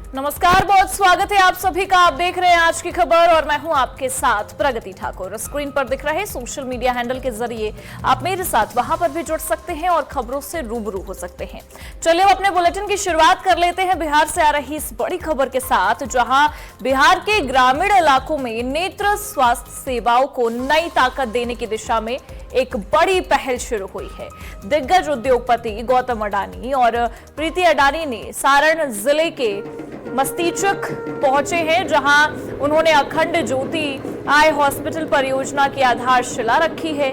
नमस्कार, बहुत स्वागत है आप सभी का। आप देख रहे हैं आज की खबर और मैं हूं आपके साथ प्रगति ठाकुर। स्क्रीन पर दिख रहे सोशल मीडिया हैंडल के जरिए आप मेरे साथ वहां पर भी जुड़ सकते हैं और खबरों से रूबरू हो सकते हैं। चलिए अब अपने बुलेटिन की शुरुआत कर लेते हैं बिहार से आ रही इस बड़ी खबर के साथ, जहां बिहार के ग्रामीण इलाकों में नेत्र स्वास्थ्य सेवाओं को नई ताकत देने की दिशा में एक बड़ी पहल शुरू हुई है। दिग्गज उद्योगपति गौतम अडानी और प्रीति अडानी ने सारण जिले के मस्तीचक पहुंचे हैं, जहां उन्होंने अखंड ज्योति आई हॉस्पिटल परियोजना की आधारशिला रखी है।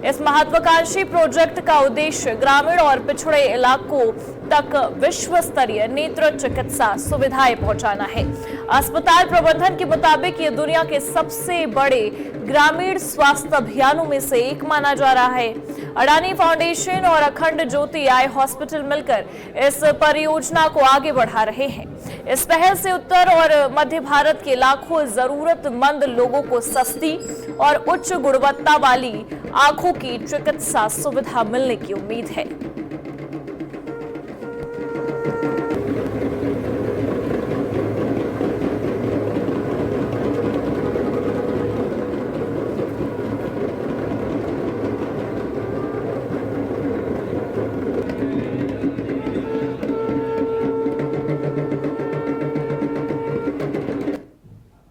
इस महत्वाकांक्षी प्रोजेक्ट का उद्देश्य ग्रामीण और पिछड़े इलाकों तक विश्व स्तरीय नेत्र चिकित्सा सुविधाएं पहुंचाना है। अस्पताल प्रबंधन के मुताबिक ये दुनिया के सबसे बड़े ग्रामीण स्वास्थ्य अभियानों में से एक माना जा रहा है। अडानी फाउंडेशन और अखंड ज्योति आई हॉस्पिटल मिलकर इस परियोजना को आगे बढ़ा रहे हैं। इस पहल से उत्तर और मध्य भारत के लाखों जरूरतमंद लोगों को सस्ती और उच्च गुणवत्ता वाली आंखों की चिकित्सा सुविधा मिलने की उम्मीद है।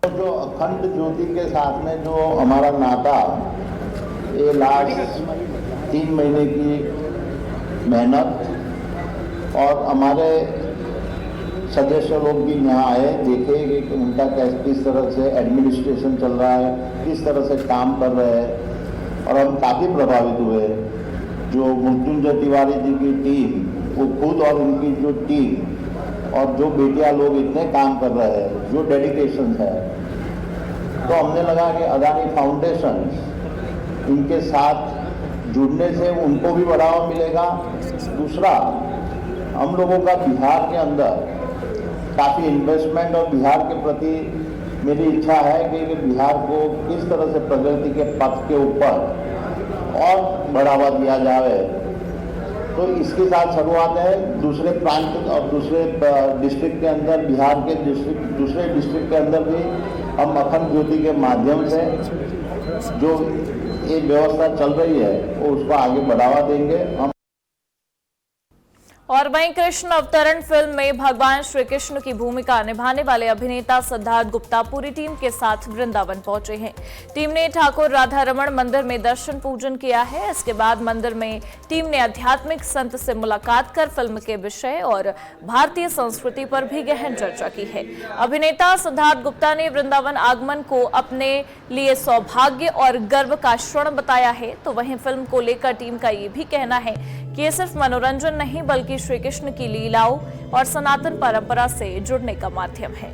जो अखंड ज्योति के साथ में जो हमारा नाता, ये लास्ट 3 महीने की मेहनत और हमारे सदस्य लोग भी यहाँ आए, देखे कि उनका किस तरह से एडमिनिस्ट्रेशन चल रहा है, किस तरह से काम कर रहे हैं, और हम काफ़ी प्रभावित हुए। जो मृत्युंजय तिवारी जी की टीम, वो खुद और उनकी जो टीम और जो बेटियां लोग इतने काम कर रहे हैं, जो डेडिकेशन है, तो हमने लगा कि अडानी फाउंडेशन इनके साथ जुड़ने से उनको भी बढ़ावा मिलेगा। दूसरा, हम लोगों का बिहार के अंदर काफ़ी इन्वेस्टमेंट और बिहार के प्रति मेरी इच्छा है कि बिहार को किस तरह से प्रगति के पथ के ऊपर और बढ़ावा दिया जाए। तो इसके साथ शुरुआत है। दूसरे प्रांत और दूसरे डिस्ट्रिक्ट के अंदर, बिहार के दूसरे डिस्ट्रिक्ट के अंदर भी हम अखंड ज्योति के माध्यम से जो ये व्यवस्था चल रही है वो उसको आगे बढ़ावा देंगे हम। और वहीं कृष्ण अवतरण फिल्म में भगवान श्री कृष्ण की भूमिका निभाने वाले अभिनेता सिद्धार्थ गुप्ता पूरी टीम के साथ वृंदावन पहुंचे हैं। टीम ने ठाकुर राधा रमण मंदिर में दर्शन पूजन किया है। इसके बाद मंदिर में टीम ने आध्यात्मिक संत से मुलाकात कर फिल्म के विषय और भारतीय संस्कृति पर भी गहन चर्चा की है। अभिनेता सिद्धार्थ गुप्ता ने वृंदावन आगमन को अपने लिए सौभाग्य और गर्व का क्षण बताया है। तो वहीं फिल्म को लेकर टीम का ये भी कहना है कि ये सिर्फ मनोरंजन नहीं बल्कि श्री कृष्ण की लीलाओं और सनातन परंपरा से जुड़ने का माध्यम है।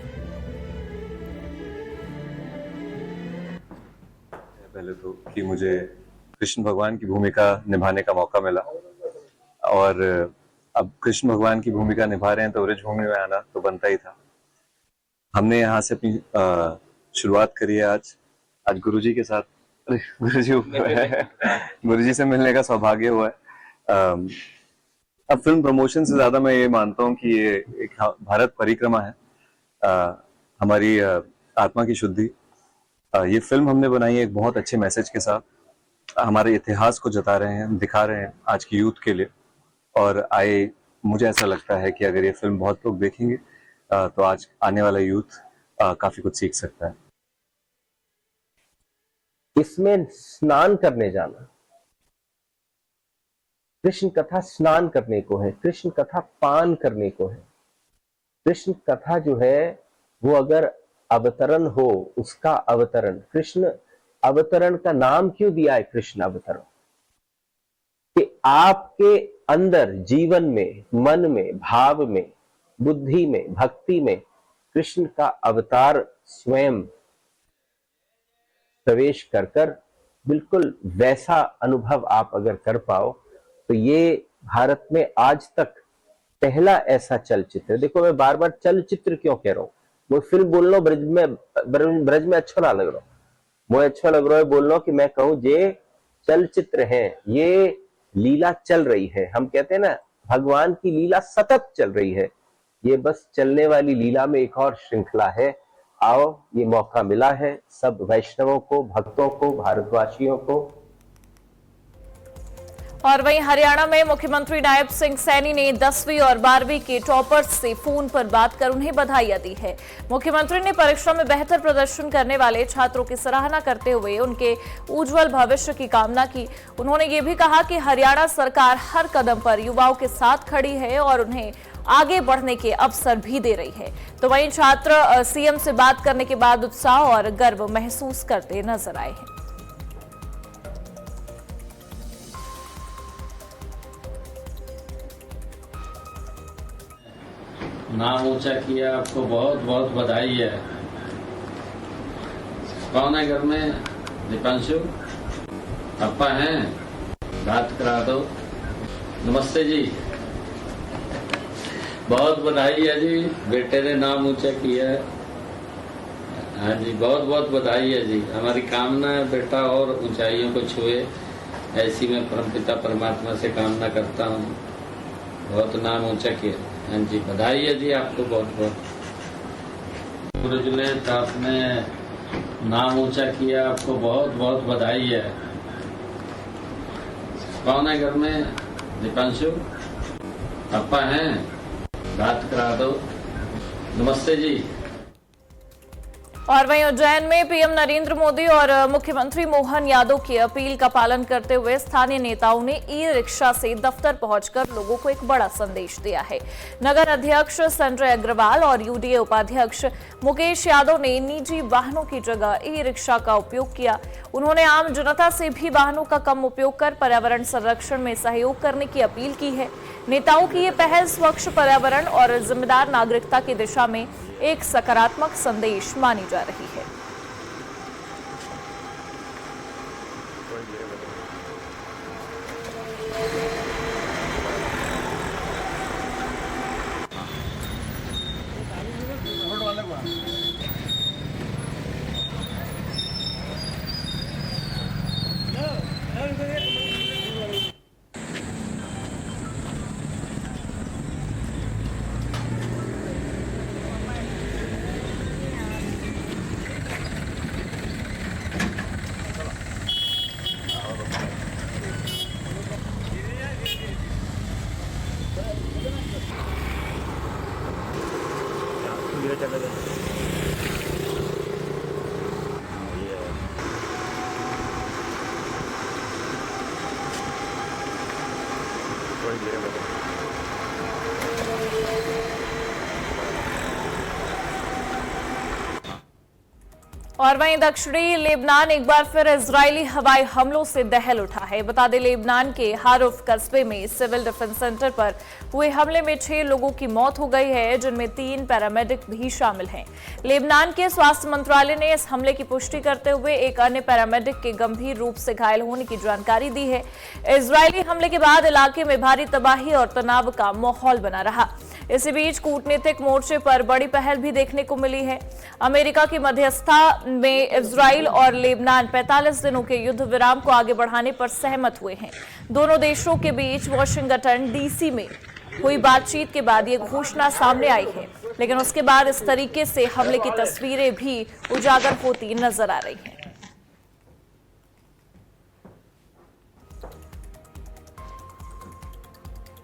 पहले तो कि मुझे कृष्ण भगवान की भूमिका निभाने का मौका मिला, और अब कृष्ण भगवान की भूमिका निभा रहे हैं तो ब्रजभूमि में आना तो बनता ही था। हमने यहाँ से अपनी शुरुआत करी है आज गुरुजी के साथ। गुरुजी से मिलने का सौभाग्य हुआ है। अब फिल्म प्रमोशन से ज्यादा मैं ये मानता हूँ कि ये एक भारत परिक्रमा है, हमारी आत्मा की शुद्धि। ये फिल्म हमने बनाई है एक बहुत अच्छे मैसेज के साथ, हमारे इतिहास को जता रहे हैं, दिखा रहे हैं आज की यूथ के लिए। और मुझे ऐसा लगता है कि अगर ये फिल्म बहुत लोग देखेंगे तो आज आने वाला यूथ काफी कुछ सीख सकता है। इसमें स्नान करने जाना, कृष्ण कथा स्नान करने को है, कृष्ण कथा पान करने को है। कृष्ण कथा जो है वो अगर अवतरण हो, उसका अवतरण, कृष्ण अवतरण का नाम क्यों दिया है कृष्ण अवतरण? कि आपके अंदर जीवन में, मन में, भाव में, बुद्धि में, भक्ति में कृष्ण का अवतार स्वयं प्रवेश कर कर बिल्कुल वैसा अनुभव आप अगर कर पाओ तो ये भारत में आज तक पहला ऐसा चलचित्र। देखो, मैं बार बार चलचित्र क्यों कह रहा हूं, वो फिल्म बोल रहा हूं, ब्रज में अच्छा ना लग रहा, मुझे अच्छा लग रहा है बोल रहा हूं कि मैं कहूं ये चलचित्र है, ये लीला चल रही है। हम कहते हैं ना, भगवान की लीला सतत चल रही है। ये बस चलने वाली लीला में एक और श्रृंखला है। आओ, ये मौका मिला है सब वैष्णवों को, भक्तों को, भारतवासियों को। और वहीं हरियाणा में मुख्यमंत्री नायब सिंह सैनी ने 10वीं और 12वीं के टॉपर्स से फोन पर बात कर उन्हें बधाइयां दी है। मुख्यमंत्री ने परीक्षा में बेहतर प्रदर्शन करने वाले छात्रों की सराहना करते हुए उनके उज्जवल भविष्य की कामना की। उन्होंने ये भी कहा कि हरियाणा सरकार हर कदम पर युवाओं के साथ खड़ी है और उन्हें आगे बढ़ने के अवसर भी दे रही है। तो वहीं छात्र सीएम से बात करने के बाद उत्साह और गर्व महसूस करते नजर आए हैं। नाम ऊंचा किया, आपको बहुत बहुत बधाई है। कौन है घर में? दीपांशु पापा हैं, बात करा दो। नमस्ते जी, बहुत बधाई है जी, बेटे ने नाम ऊंचा किया है। हाँ जी, बहुत बहुत बधाई है जी। हमारी कामना है बेटा और ऊंचाइयों को छुए, ऐसी मैं परमपिता परमात्मा से कामना करता हूँ। बहुत नाम ऊंचा किया। हाँ जी, बधाई है जी आपको बहुत बहुत। गुरुजुलेत, आपने नाम ऊंचा किया, आपको बहुत बहुत बधाई है। कौन है घर में? दीपांशु पापा हैं, बात करा दो। नमस्ते जी। और वहीं उज्जैन में पीएम नरेंद्र मोदी और मुख्यमंत्री मोहन यादव की अपील का पालन करते हुए स्थानीय नेताओं ने ई रिक्शा से दफ्तर पहुंचकर लोगों को एक बड़ा संदेश दिया है। नगर अध्यक्ष संजय अग्रवाल और यूडीए उपाध्यक्ष मुकेश यादव ने निजी वाहनों की जगह ई रिक्शा का उपयोग किया। उन्होंने आम जनता से भी वाहनों का कम उपयोग कर पर्यावरण संरक्षण में सहयोग करने की अपील की है। नेताओं की ये पहल स्वच्छ पर्यावरण और जिम्मेदार नागरिकता की दिशा में एक सकारात्मक संदेश मानी जा रही है। और वहीं दक्षिणी लेबनान एक बार फिर इजरायली हवाई हमलों से दहल उठा है। बता दें, लेबनान के हारुफ कस्बे में सिविल डिफेंस सेंटर पर हुए हमले में 6 लोगों की मौत हो गई है, जिनमें 3 पैरामेडिक भी शामिल हैं। लेबनान के स्वास्थ्य मंत्रालय ने इस हमले की पुष्टि करते हुए एक अन्य पैरामेडिक के गंभीर रूप से घायल होने की जानकारी दी है। इजरायली हमले के बाद इलाके में भारी तबाही और तनाव का माहौल बना रहा। इसी बीच कूटनीतिक मोर्चे पर बड़ी पहल भी देखने को मिली है। अमेरिका की मध्यस्थता में इजराइल और लेबनान 45 दिनों के युद्ध विराम को आगे बढ़ाने पर सहमत हुए हैं। दोनों देशों के बीच वाशिंगटन डीसी में हुई बातचीत के बाद ये घोषणा सामने आई है, लेकिन उसके बाद इस तरीके से हमले की तस्वीरें भी उजागर होती नजर आ रही हैं।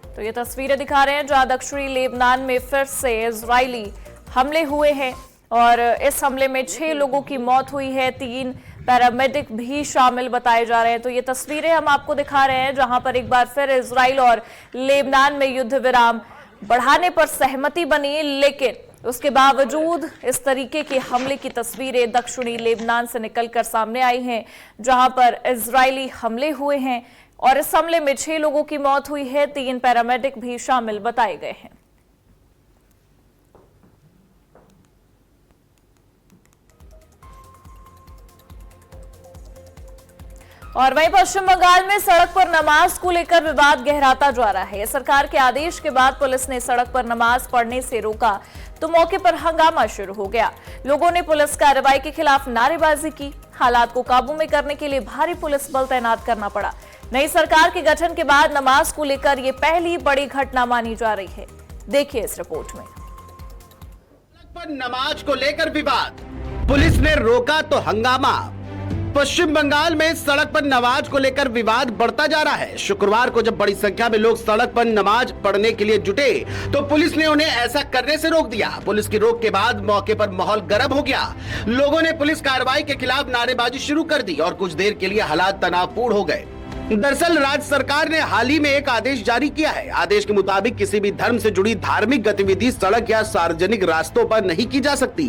तो ये तस्वीरें दिखा रहे हैं जहां दक्षिणी लेबनान में फिर से इजरायली हमले हुए हैं और इस हमले में 6 लोगों की मौत हुई है, 3 पैरामेडिक भी शामिल बताए जा रहे हैं। तो ये तस्वीरें हम आपको दिखा रहे हैं जहां पर एक बार फिर इजराइल और लेबनान में युद्ध विराम बढ़ाने पर सहमति बनी, लेकिन उसके बावजूद इस तरीके के हमले की तस्वीरें दक्षिणी लेबनान से निकलकर सामने आई हैं जहां पर इजरायली हमले हुए हैं और इस हमले में 6 लोगों की मौत हुई है, 3 पैरामेडिक भी शामिल बताए गए हैं। और वहीं पश्चिम बंगाल में सड़क पर नमाज को लेकर विवाद गहराता जा रहा है। सरकार के आदेश के बाद पुलिस ने सड़क पर नमाज पढ़ने से रोका तो मौके पर हंगामा शुरू हो गया। लोगों ने पुलिस कार्रवाई के खिलाफ नारेबाजी की। हालात को काबू में करने के लिए भारी पुलिस बल तैनात करना पड़ा। नई सरकार के गठन के बाद नमाज को लेकर यह पहली बड़ी घटना मानी जा रही है। देखिए इस रिपोर्ट में। नमाज को लेकर विवाद, पुलिस ने रोका तो हंगामा। पश्चिम बंगाल में सड़क पर नमाज को लेकर विवाद बढ़ता जा रहा है। शुक्रवार को जब बड़ी संख्या में लोग सड़क पर नमाज पढ़ने के लिए जुटे तो पुलिस ने उन्हें ऐसा करने से रोक दिया। पुलिस की रोक के बाद मौके पर माहौल गर्म हो गया। लोगों ने पुलिस कार्रवाई के खिलाफ नारेबाजी शुरू कर दी और कुछ देर के लिए हालात तनावपूर्ण हो गए। दरअसल राज्य सरकार ने हाल ही में एक आदेश जारी किया है। आदेश के मुताबिक किसी भी धर्म से जुड़ी धार्मिक गतिविधि सड़क या सार्वजनिक रास्तों पर नहीं की जा सकती।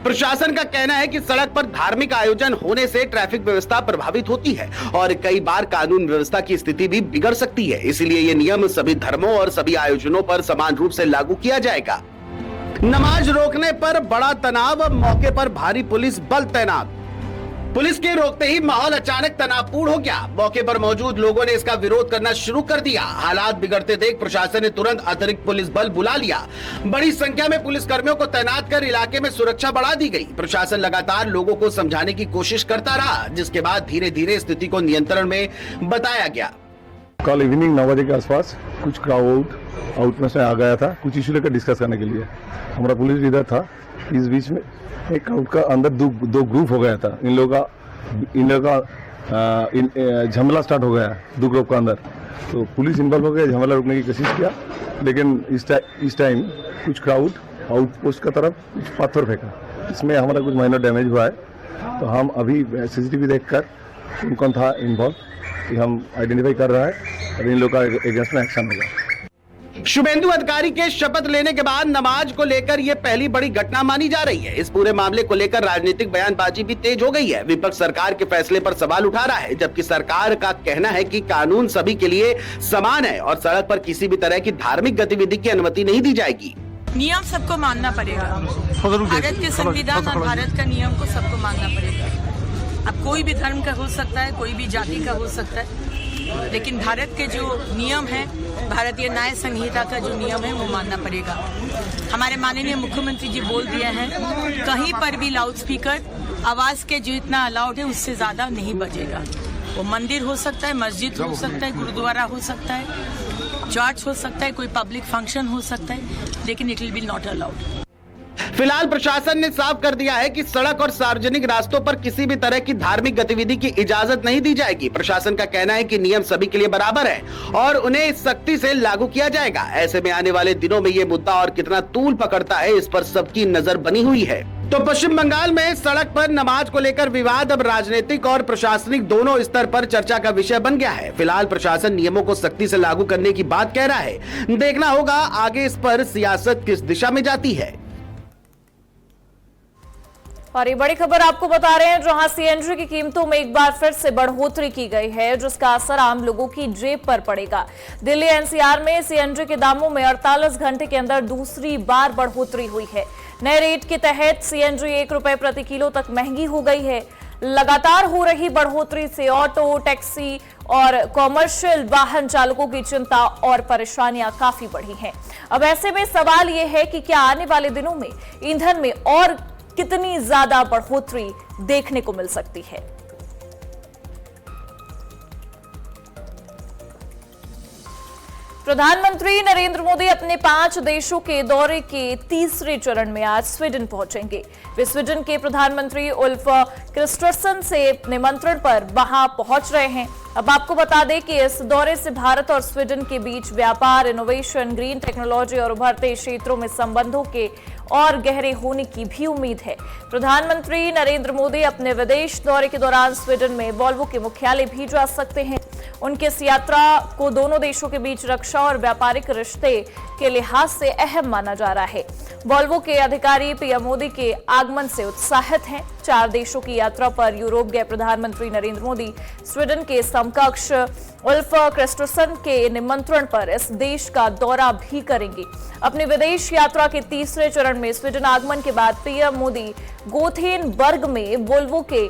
प्रशासन का कहना है कि सड़क पर धार्मिक आयोजन होने से ट्रैफिक व्यवस्था प्रभावित होती है और कई बार कानून व्यवस्था की स्थिति भी बिगड़ सकती है। इसलिए ये नियम सभी धर्मों और सभी आयोजनों पर समान रूप से लागू किया जाएगा। नमाज रोकने पर बड़ा तनाव, मौके पर भारी पुलिस बल तैनात। पुलिस के रोकते ही माहौल अचानक तनावपूर्ण हो गया। मौके पर मौजूद लोगों ने इसका विरोध करना शुरू कर दिया। हालात बिगड़ते देख प्रशासन ने तुरंत अतिरिक्त पुलिस बल बुला लिया। बड़ी संख्या में पुलिस कर्मियों को तैनात कर इलाके में सुरक्षा बढ़ा दी गई। प्रशासन लगातार लोगों को समझाने की कोशिश करता रहा, जिसके बाद धीरे धीरे स्थिति को नियंत्रण में बताया गया। कल इवनिंग 9 बजे के आसपास कुछ क्राउड आउट में से आ गया था कुछ इशू लेकर डिस्कस करने के लिए। हमारा पुलिस लीडर था। इस बीच में एक क्राउड का अंदर दो ग्रुप हो गया था। इन लोगों का झमेला स्टार्ट हो गया दो ग्रुप का अंदर। तो पुलिस इन्वॉल्व हो गया, झमेला रोकने की कोशिश किया, लेकिन इस टाइम कुछ क्राउड आउटपोस्ट का तरफ कुछ पत्थर फेंका। इसमें हमारा कुछ माइनर डैमेज हुआ है। तो हम अभी सीसीटीवी देखकर कौन था इन्वॉल्व हम आइडेंटिफाई कर रहा है और इन लोगों का अगेंस्ट में एक्शन होगा। शुभेंदु अधिकारी के शपथ लेने के बाद नमाज को लेकर यह पहली बड़ी घटना मानी जा रही है। इस पूरे मामले को लेकर राजनीतिक बयानबाजी भी तेज हो गई है। विपक्ष सरकार के फैसले पर सवाल उठा रहा है, जबकि सरकार का कहना है कि कानून सभी के लिए समान है और सड़क पर किसी भी तरह की धार्मिक गतिविधि की अनुमति नहीं दी जाएगी। नियम सबको मानना पड़ेगा। भारत के संविधान और भारत का नियम को सबको मानना पड़ेगा। अब कोई भी धर्म का हो सकता है, कोई भी जाति का हो सकता है, लेकिन भारत के जो नियम है, भारतीय न्याय संहिता का जो नियम है वो मानना पड़ेगा। हमारे माननीय मुख्यमंत्री जी बोल दिए हैं, कहीं पर भी लाउड स्पीकर आवाज के जो इतना अलाउड है उससे ज्यादा नहीं बजेगा। वो मंदिर हो सकता है, मस्जिद हो सकता है, गुरुद्वारा हो सकता है, चर्च हो सकता है, कोई पब्लिक फंक्शन हो सकता है, लेकिन it will be not allowed. फिलहाल प्रशासन ने साफ कर दिया है कि सड़क और सार्वजनिक रास्तों पर किसी भी तरह की धार्मिक गतिविधि की इजाजत नहीं दी जाएगी। प्रशासन का कहना है कि नियम सभी के लिए बराबर है और उन्हें सख्ती से लागू किया जाएगा। ऐसे में आने वाले दिनों में ये मुद्दा और कितना तूल पकड़ता है, इस पर सबकी नजर बनी हुई है। तो पश्चिम बंगाल में सड़क पर नमाज को लेकर विवाद अब राजनीतिक और प्रशासनिक दोनों स्तर पर चर्चा का विषय बन गया है। फिलहाल प्रशासन नियमों को सख्ती से लागू करने की बात कह रहा है। देखना होगा आगे इस पर सियासत किस दिशा में जाती है। और ये बड़ी खबर आपको बता रहे हैं, जहां सीएनजी की कीमतों में एक बार फिर से बढ़ोतरी की गई है, जिसका असर आम लोगों की जेब पर पड़ेगा। दिल्ली एनसीआर में सीएनजी के दामों में 48 घंटे के अंदर दूसरी बार बढ़ोतरी हुई है। नए रेट के तहत सीएनजी 1 रुपए प्रति किलो तक महंगी हो गई है। लगातार हो रही बढ़ोतरी से ऑटो, टैक्सी और कॉमर्शियल वाहन चालकों की चिंता और परेशानियां काफी बढ़ी हैं। अब ऐसे में सवाल यह है कि क्या आने वाले दिनों में ईंधन में और कितनी ज्यादा बढ़ोतरी देखने को मिल सकती है। प्रधानमंत्री नरेंद्र मोदी अपने 5 देशों के दौरे के तीसरे चरण में आज स्वीडन पहुंचेंगे। वे स्वीडन के प्रधानमंत्री उल्फ क्रिस्टरसन से निमंत्रण पर वहां पहुंच रहे हैं। अब आपको बता दें कि इस दौरे से भारत और स्वीडन के बीच व्यापार, इनोवेशन, ग्रीन टेक्नोलॉजी और उभरते क्षेत्रों में संबंधों के और गहरे होने की भी उम्मीद है। प्रधानमंत्री नरेंद्र मोदी अपने विदेश दौरे के दौरान स्वीडन में वॉल्वो के मुख्यालय भी जा सकते हैं। उनकी इस यात्रा को दोनों देशों के बीच रक्षा और व्यापारिक रिश्ते के लिहाज से अहम माना जा रहा है। वॉल्वो के अधिकारी पीएम मोदी के आगमन से उत्साहित हैं। 4 देशों की यात्रा पर यूरोप गए प्रधानमंत्री नरेंद्र मोदी स्वीडन के समकक्ष उल्फ क्रिस्टरसन के निमंत्रण पर इस देश का दौरा भी करेंगे। अपनी विदेश यात्रा के तीसरे चरण में स्वीडन आगमन के बाद पीएम मोदी गोथेनबर्ग में वोल्वो के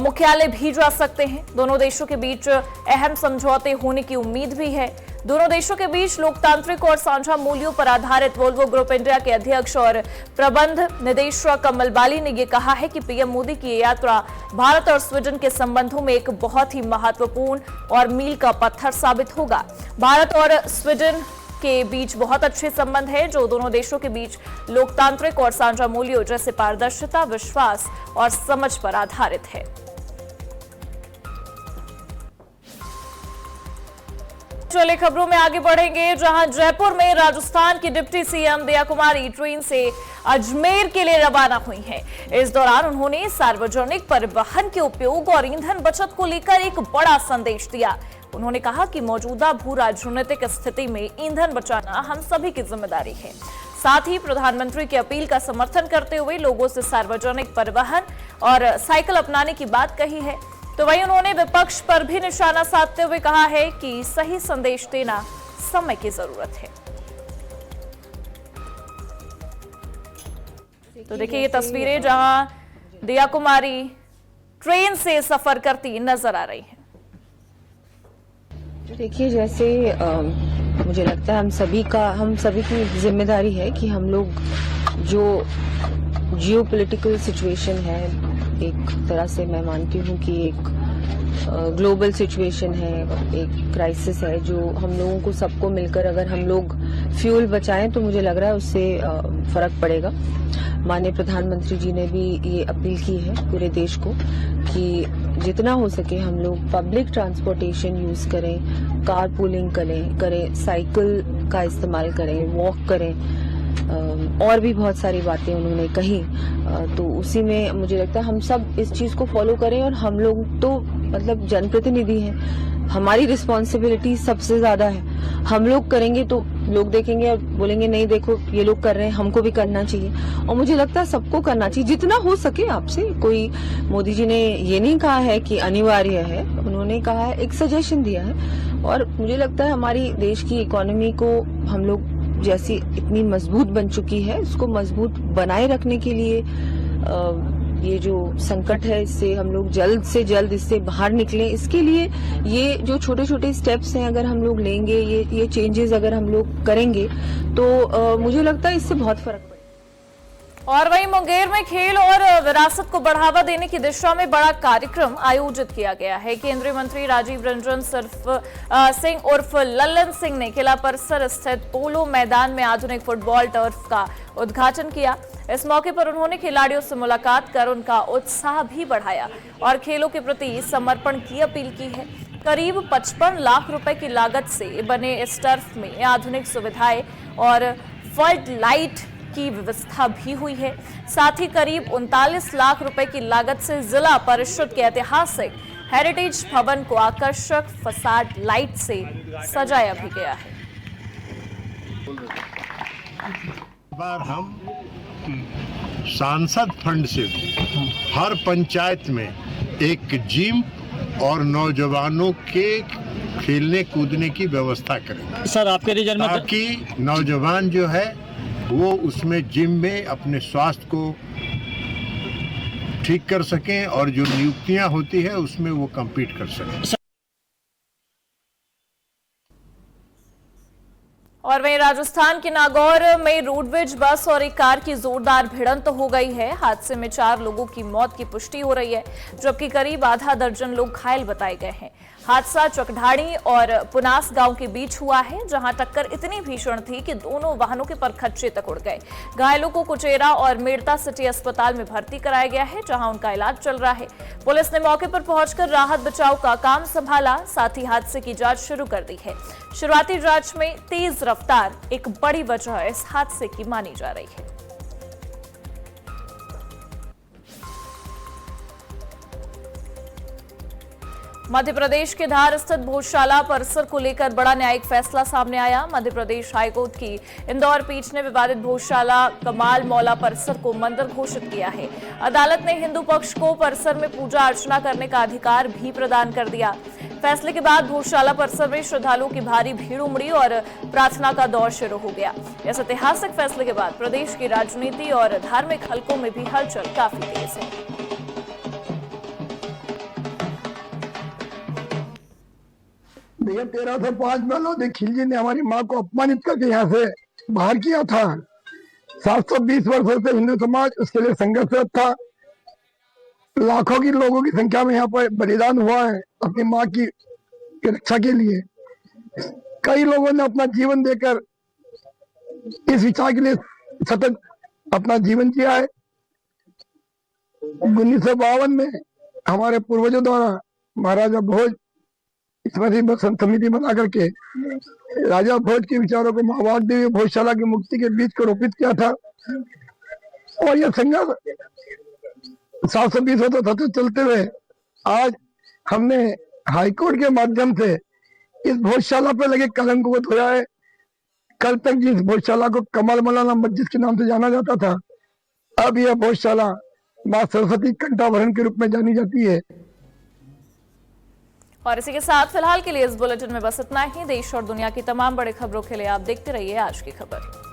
मुख्यालय भी जा सकते हैं। दोनों देशों के बीच अहम समझौते होने की उम्मीद भी है। दोनों देशों के बीच लोकतांत्रिक और साझा मूल्यों पर आधारित वोल्वो ग्रुप इंडिया के अध्यक्ष और प्रबंध निदेशक कमल बाली ने यह कहा है कि पीएम मोदी की ये यात्रा भारत और स्वीडन के संबंधों में एक बहुत ही महत्वपूर्ण और मील का पत्थर साबित होगा। भारत और स्वीडन के बीच बहुत अच्छे संबंध है, जो दोनों देशों के बीच लोकतांत्रिक और साझा मूल्यों जैसे पारदर्शिता, विश्वास और समझ पर आधारित है। चले खबरों में आगे बढ़ेंगे, जहां जयपुर में राजस्थान की डिप्टी सीएम दया कुमारी ट्रेन से अजमेर के लिए रवाना हुई हैं। इस दौरान उन्होंने सार्वजनिक परिवहन के उपयोग और ईंधन बचत को लेकर एक बड़ा संदेश दिया। उन्होंने कहा कि मौजूदा भू राजनीतिक स्थिति में ईंधन बचाना हम सभी की जिम्मेदारी है। साथ ही प्रधानमंत्री की अपील का समर्थन करते हुए लोगों से सार्वजनिक परिवहन और साइकिल अपनाने की बात कही है। तो वहीं उन्होंने विपक्ष पर भी निशाना साधते हुए कहा है कि सही संदेश देना समय की जरूरत है। तो देखिए ये तस्वीरें जहां दया कुमारी ट्रेन से सफर करती नजर आ रही हैं। देखिए जैसे मुझे लगता है हम सभी की जिम्मेदारी है कि हम लोग जो जियोपॉलिटिकल सिचुएशन है, एक तरह से मैं मानती हूँ कि एक ग्लोबल सिचुएशन है, एक क्राइसिस है, जो हम लोगों को सबको मिलकर अगर हम लोग फ्यूल बचाएं तो मुझे लग रहा है उससे फर्क पड़ेगा। माननीय प्रधानमंत्री जी ने भी ये अपील की है पूरे देश को कि जितना हो सके हम लोग पब्लिक ट्रांसपोर्टेशन यूज करें, कार पूलिंग करें, साइकिल का इस्तेमाल करें, वॉक करें, और भी बहुत सारी बातें उन्होंने कही। तो उसी में मुझे लगता है हम सब इस चीज को फॉलो करें, और हम लोग तो मतलब जनप्रतिनिधि हैं, हमारी रिस्पॉन्सिबिलिटी सबसे ज्यादा है। हम लोग करेंगे तो लोग देखेंगे और बोलेंगे नहीं देखो ये लोग कर रहे हैं, हमको भी करना चाहिए। और मुझे लगता है सबको करना चाहिए जितना हो सके आपसे। कोई मोदी जी ने ये नहीं कहा है कि अनिवार्य है, उन्होंने कहा है, एक सजेशन दिया है। और मुझे लगता है हमारी देश की इकोनॉमी को हम लोग जैसी इतनी मजबूत बन चुकी है, उसको मजबूत बनाए रखने के लिए ये जो संकट है इससे हम लोग जल्द से जल्द इससे बाहर निकलें, इसके लिए ये जो छोटे छोटे स्टेप्स हैं अगर हम लोग लेंगे, ये चेंजेस अगर हम लोग करेंगे तो मुझे लगता है इससे बहुत फर्क पड़ेगा। और वहीं मुंगेर में खेल और विरासत को बढ़ावा देने की दिशा में बड़ा कार्यक्रम आयोजित किया गया है। केंद्रीय मंत्री राजीव रंजन सिंह उर्फ लल्लन सिंह ने किला परिसर स्थित पोलो मैदान में आधुनिक फुटबॉल टर्फ का उद्घाटन किया। इस मौके पर उन्होंने खिलाड़ियों से मुलाकात कर उनका उत्साह भी बढ़ाया और खेलों के प्रति समर्पण की अपील की है। करीब 55 लाख रुपए की लागत से बने इस टर्फ में आधुनिक सुविधाएं और फ्लड लाइट की व्यवस्था भी हुई है। साथ ही करीब 39 लाख रुपए की लागत से जिला परिषद के ऐतिहासिक हेरिटेज भवन को आकर्षक फसाड लाइट से सजाया भी गया है। बार हम सांसद फंड से हर पंचायत में एक जिम और नौजवानों के खेलने कूदने की व्यवस्था करेंगे सर आपके रीजन में, ताकि नौजवान जो है वो उसमें जिम में अपने स्वास्थ्य को ठीक कर सकें और जो नियुक्तियां होती है उसमें वो कम्पीट कर सकें। और वहीं राजस्थान के नागौर में रोडवेज बस और एक कार की जोरदार भिड़ंत हो गई है। हादसे में 4 लोगों की मौत की पुष्टि हो रही है, जबकि करीब आधा दर्जन लोग घायल बताए गए हैं। हादसा चकढाड़ी और पुनास गांव के बीच हुआ है, जहां टक्कर इतनी भीषण थी कि दोनों वाहनों के परखच्चे तक उड़ गए। घायलों को कुचेरा और मेड़ता सिटी अस्पताल में भर्ती कराया गया है, जहां उनका इलाज चल रहा है। पुलिस ने मौके पर पहुंचकर राहत बचाव का काम संभाला, साथ ही हादसे की जांच शुरू कर दी है। शुरुआती जांच में तेज रफ्तार एक बड़ी वजह इस हादसे की मानी जा रही है। मध्य प्रदेश के धार स्थित भोजशाला परिसर को लेकर बड़ा न्यायिक फैसला सामने आया। मध्य प्रदेश हाईकोर्ट की इंदौर पीठ ने विवादित भोजशाला कमाल मौला परिसर को मंदिर घोषित किया है। अदालत ने हिंदू पक्ष को परिसर में पूजा अर्चना करने का अधिकार भी प्रदान कर दिया। फैसले के बाद भोजशाला परिसर में श्रद्धालुओं की भारी भीड़ उमड़ी और प्रार्थना का दौर शुरू हो गया। इस ऐतिहासिक फैसले के बाद प्रदेश की राजनीति और धार्मिक हलकों में भी हलचल काफी तेज है। भैया 1305 में लोधी खिलजी ने हमारी माँ को अपमानित करके यहाँ से बाहर किया था। 720 वर्षों से हिंदू समाज उसके लिए संघर्षरत था। लाखों की लोगों की संख्या में यहाँ पर बलिदान हुआ है अपनी माँ की रक्षा के लिए। कई लोगों ने अपना जीवन देकर इस विचार के लिए सतत अपना जीवन जिया है। 1952 में हमारे पूर्वजों द्वारा महाराजा भोज स्मृति समिति बना करके राजा भोज के विचारों को महावाग देवी भोजशाला की मुक्ति के बीच को रोपित किया था और यह संघर्ष 720 वर्षों सतत चलते हुए आज हमने हाईकोर्ट के माध्यम से इस भोजशाला पर लगे कलंक को धोया है। कल तक जिस भोजशाला को कमल मौलाना मस्जिद के नाम से जाना जाता था, अब यह भोजशाला मां सरस्वती कंठाभरण के रूप में जानी जाती है। और इसी के साथ फिलहाल के लिए इस बुलेटिन में बस इतना ही। देश और दुनिया की तमाम बड़ी खबरों के लिए आप देखते रहिए आज की खबर।